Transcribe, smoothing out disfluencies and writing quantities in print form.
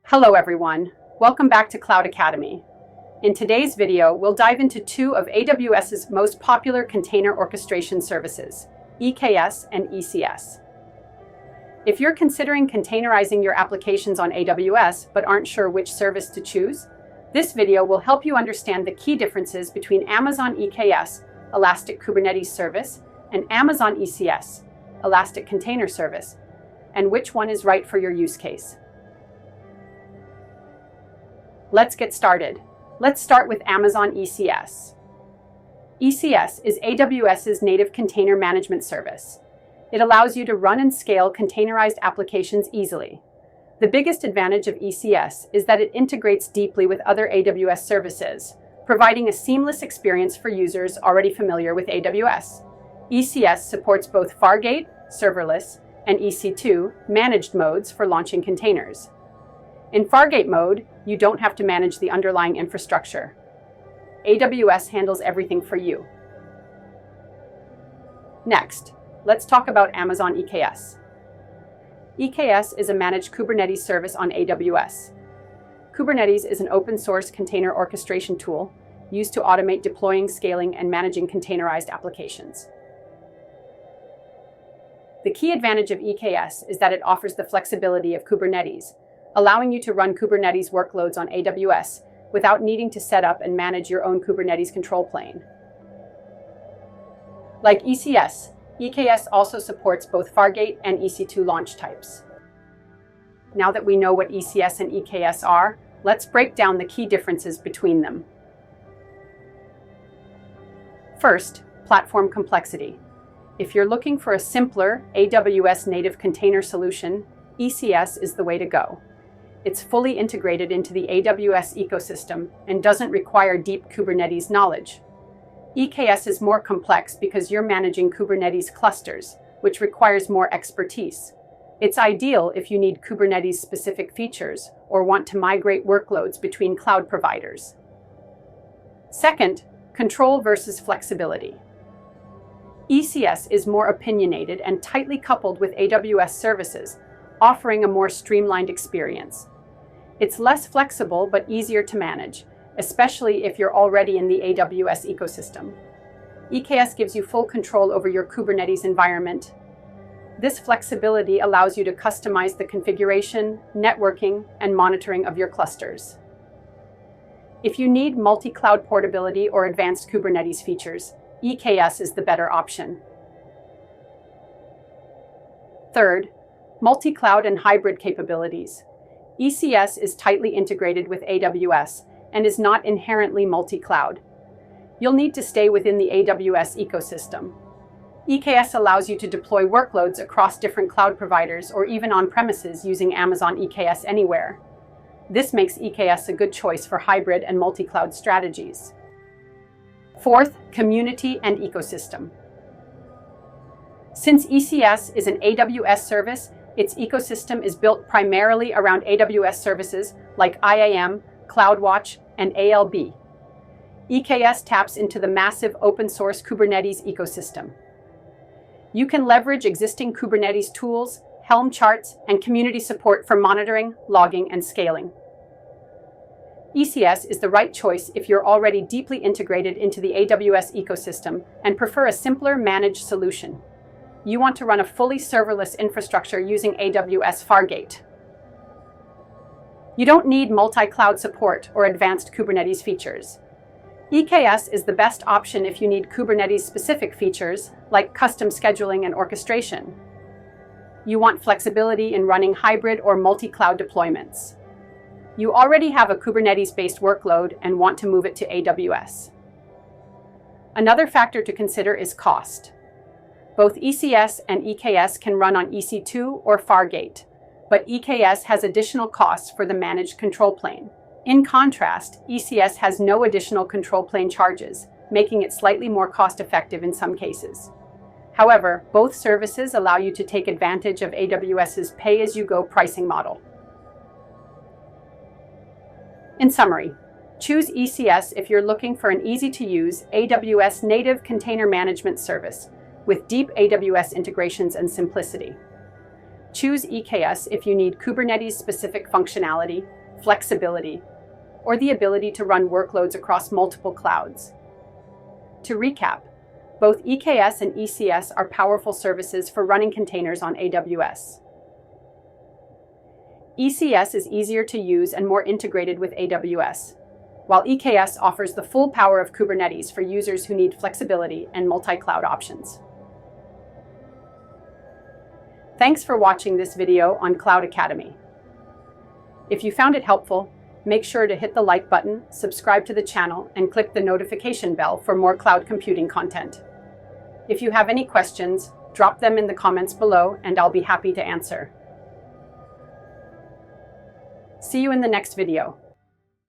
Hello everyone, welcome back to Cloud Academy. In today's video, we'll dive into two of AWS's most popular container orchestration services, EKS and ECS. If you're considering containerizing your applications on AWS but aren't sure which service to choose, this video will help you understand the key differences between Amazon EKS, Elastic Kubernetes Service, and Amazon ECS, Elastic Container Service, and which one is right for your use case. Let's get started. Let's start with Amazon ECS. ECS is AWS's native container management service. It allows you to run and scale containerized applications easily. The biggest advantage of ECS is that it integrates deeply with other AWS services, providing a seamless experience for users already familiar with AWS. ECS supports both Fargate, serverless, and EC2, managed modes for launching containers. In Fargate mode, you don't have to manage the underlying infrastructure. AWS handles everything for you. Next, let's talk about Amazon EKS. EKS is a managed Kubernetes service on AWS. Kubernetes is an open-source container orchestration tool used to automate deploying, scaling, and managing containerized applications. The key advantage of EKS is that it offers the flexibility of Kubernetes, allowing you to run Kubernetes workloads on AWS without needing to set up and manage your own Kubernetes control plane. Like ECS, EKS also supports both Fargate and EC2 launch types. Now that we know what ECS and EKS are, let's break down the key differences between them. First, platform complexity. If you're looking for a simpler AWS native container solution, ECS is the way to go. It's fully integrated into the AWS ecosystem and doesn't require deep Kubernetes knowledge. EKS is more complex because you're managing Kubernetes clusters, which requires more expertise. It's ideal if you need Kubernetes-specific features or want to migrate workloads between cloud providers. Second, control versus flexibility. ECS is more opinionated and tightly coupled with AWS services, offering a more streamlined experience. It's less flexible but easier to manage, especially if you're already in the AWS ecosystem. EKS gives you full control over your Kubernetes environment. This flexibility allows you to customize the configuration, networking, and monitoring of your clusters. If you need multi-cloud portability or advanced Kubernetes features, EKS is the better option. Third, multi-cloud and hybrid capabilities. ECS is tightly integrated with AWS and is not inherently multi-cloud. You'll need to stay within the AWS ecosystem. EKS allows you to deploy workloads across different cloud providers or even on-premises using Amazon EKS Anywhere. This makes EKS a good choice for hybrid and multi-cloud strategies. Fourth, community and ecosystem. Since ECS is an AWS service, its ecosystem is built primarily around AWS services like IAM, CloudWatch, and ALB. EKS taps into the massive open-source Kubernetes ecosystem. You can leverage existing Kubernetes tools, Helm charts, and community support for monitoring, logging, and scaling. ECS is the right choice if you're already deeply integrated into the AWS ecosystem and prefer a simpler managed solution. You want to run a fully serverless infrastructure using AWS Fargate. You don't need multi-cloud support or advanced Kubernetes features. EKS is the best option if you need Kubernetes-specific features like custom scheduling and orchestration. You want flexibility in running hybrid or multi-cloud deployments. You already have a Kubernetes-based workload and want to move it to AWS. Another factor to consider is cost. Both ECS and EKS can run on EC2 or Fargate, but EKS has additional costs for the managed control plane. In contrast, ECS has no additional control plane charges, making it slightly more cost-effective in some cases. However, both services allow you to take advantage of AWS's pay-as-you-go pricing model. In summary, choose ECS if you're looking for an easy-to-use AWS native container management service with deep AWS integrations and simplicity. Choose EKS if you need Kubernetes-specific functionality, flexibility, or the ability to run workloads across multiple clouds. To recap, both EKS and ECS are powerful services for running containers on AWS. ECS is easier to use and more integrated with AWS, while EKS offers the full power of Kubernetes for users who need flexibility and multi-cloud options. Thanks for watching this video on Cloud Academy. If you found it helpful, make sure to hit the like button, subscribe to the channel, and click the notification bell for more cloud computing content. If you have any questions, drop them in the comments below and I'll be happy to answer. See you in the next video.